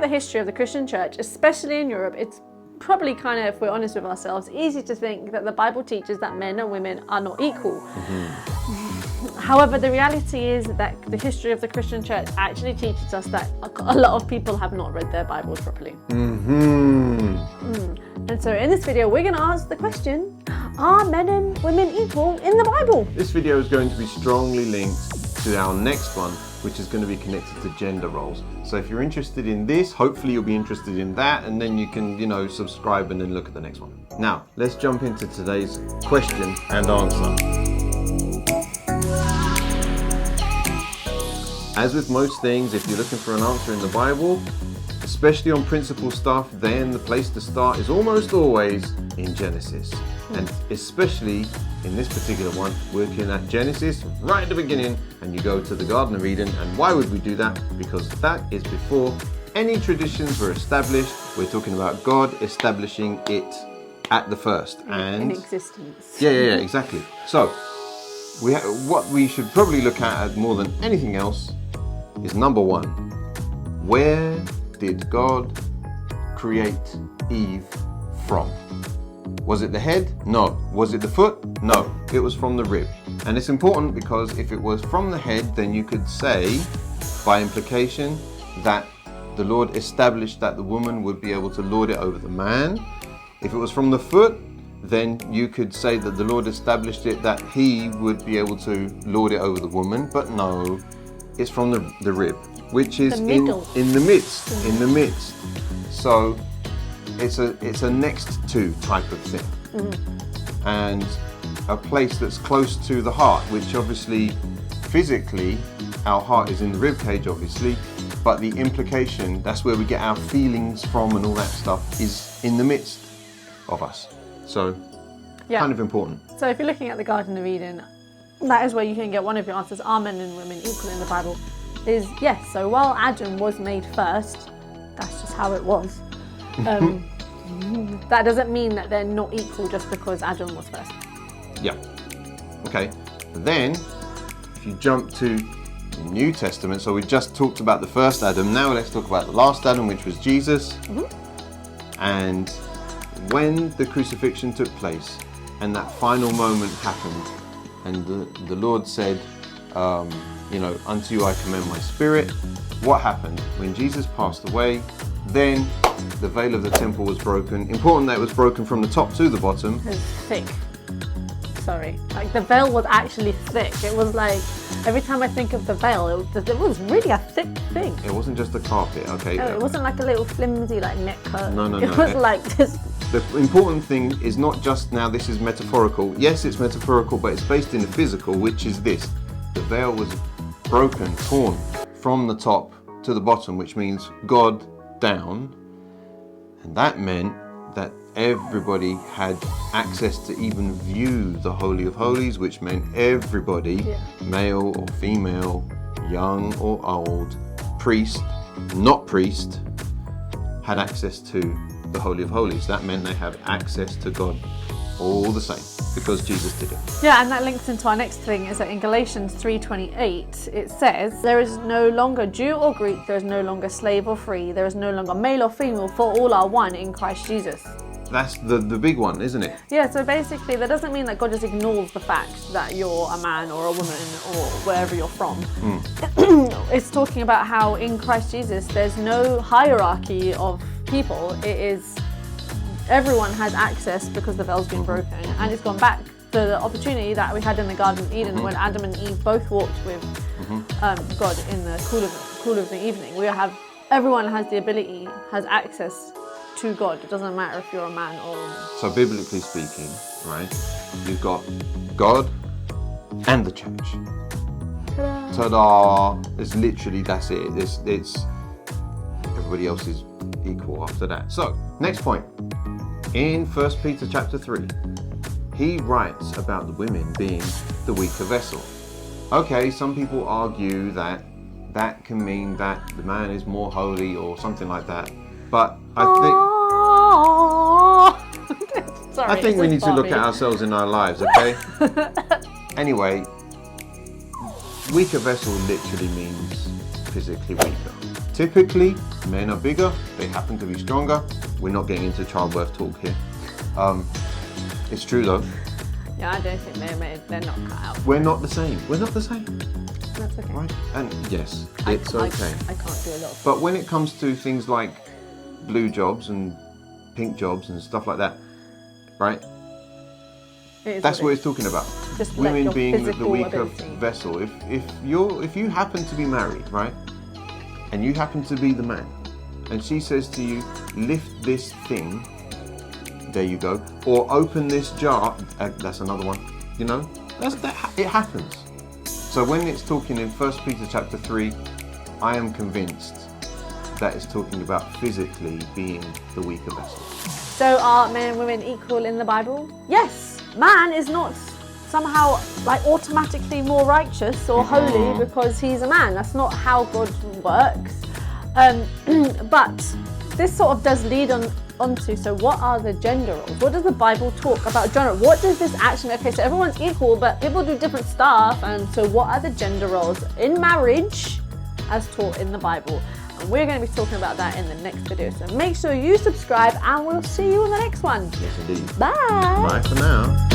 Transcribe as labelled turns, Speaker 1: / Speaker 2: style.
Speaker 1: the history of the Christian church, especially in Europe, it's probably kind of, if we're honest with ourselves, easy to think that the Bible teaches that men and women are not equal. However, the reality is that the history of the Christian church actually teaches us that a lot of people have not read their Bibles properly. And so in this video, we're going to ask the question, are men and women equal in the Bible?
Speaker 2: This video is going to be strongly linked to our next one, which is going to be connected to gender roles. So if you're interested in this, hopefully you'll be interested in that, and then you can, subscribe and then look at the next one. Now, let's jump into today's question and answer. As with most things, if you're looking for an answer in the Bible, especially on principle stuff, then the place to start is almost always in Genesis. And especially in this particular one, we're looking at Genesis right at the beginning, and you go to the Garden of Eden. And why would we do that? Because that is before any traditions were established. We're talking about God establishing it at the first. And
Speaker 1: in existence.
Speaker 2: Yeah, exactly. So what we should probably look at more than anything else is number one, where did God create Eve from? Was it the head? No. Was it the foot? No. It was from the rib. And it's important because if it was from the head, then you could say, by implication, that the Lord established that the woman would be able to lord it over the man. If it was from the foot, then you could say that the Lord established it that he would be able to lord it over the woman. But no, it's from the rib, which is in the midst. So it's a next to type of thing. And a place that's close to the heart, which obviously physically our heart is in the rib cage, obviously, but the implication, that's where we get our feelings from and all that stuff, is in the midst of us. So kind of important.
Speaker 1: So if you're looking at the Garden of Eden, that is where you can get one of your answers. Are men and women equal in the Bible? Is yes. So while Adam was made first, that's just how it was. That doesn't mean that they're not equal just because Adam was first.
Speaker 2: Yeah. Okay. Then, if you jump to the New Testament, so we just talked about the first Adam. Now let's talk about the last Adam, which was Jesus. And when the crucifixion took place and that final moment happened, and the Lord said, unto you I commend my spirit. What happened? When Jesus passed away, then the veil of the temple was broken. Important that it was broken from the top to the bottom.
Speaker 1: It was thick. Sorry. Like the veil was actually thick. It was like, every time I think of the veil, it was really a thick thing.
Speaker 2: It wasn't just a carpet, okay?
Speaker 1: No, it wasn't like a little flimsy like neck curtain.
Speaker 2: No.
Speaker 1: It was like this.
Speaker 2: The important thing is not just now this is metaphorical. Yes, it's metaphorical, but it's based in the physical, which is this. The veil was broken, torn from the top to the bottom, which means God down. And that meant that everybody had access to even view the Holy of Holies, which meant everybody, male or female, young or old, priest, not priest, had access to the Holy of Holies. That meant they have access to God all the same because Jesus did it.
Speaker 1: Yeah, and that links into our next thing, is that in Galatians 3:28 it says, there is no longer Jew or Greek, there is no longer slave or free, there is no longer male or female, for all are one in Christ Jesus.
Speaker 2: That's the big one, isn't it?
Speaker 1: Yeah, so basically that doesn't mean that God just ignores the fact that you're a man or a woman or wherever you're from. It's talking about how in Christ Jesus there's no hierarchy of people. It is everyone has access because the veil's been broken, and it's gone back to the opportunity that we had in the Garden of Eden when Adam and Eve both walked with God in the cool of the evening. Everyone has the ability, has access to God. It doesn't matter if you're a man or a woman.
Speaker 2: So biblically speaking, right, you've got God and the church. Ta-da! It's literally, that's it. It's everybody else is equal after that. So, next point. In 1 Peter chapter 3, he writes about the women being the weaker vessel. Okay, some people argue that can mean that the man is more holy or something like that. But I think we need to look at ourselves in our lives, okay? Anyway, weaker vessel literally means physically weaker. Typically, men are bigger, they happen to be stronger. We're not getting into childbirth talk here. It's true though.
Speaker 1: Yeah, I don't think they're not cut out.
Speaker 2: We're not the same. We're not the same.
Speaker 1: That's okay.
Speaker 2: Right? And yes, it's okay.
Speaker 1: I can't do a lot.
Speaker 2: But when it comes to things like blue jobs and pink jobs and stuff like that, right? That's what it's talking about.
Speaker 1: Just
Speaker 2: women
Speaker 1: like
Speaker 2: being the weaker
Speaker 1: ability.
Speaker 2: vessel. If you happen to be married, right, and you happen to be the man, and she says to you, lift this thing, there you go, or open this jar, that's another one. You know, it happens. So when it's talking in 1 Peter chapter 3, I am convinced that it's talking about physically being the weaker vessel.
Speaker 1: So are men and women equal in the Bible? Yes. Man is not somehow like automatically more righteous or holy because he's a man. That's not how God works. But this sort of does lead onto, so what are the gender roles? What does the Bible talk about gender? What does this actually mean? Okay, so everyone's equal, but people do different stuff. And so what are the gender roles in marriage as taught in the Bible? And we're going to be talking about that in the next video. So make sure you subscribe and we'll see you in the next one.
Speaker 2: Yes, indeed.
Speaker 1: Bye.
Speaker 2: Bye for now.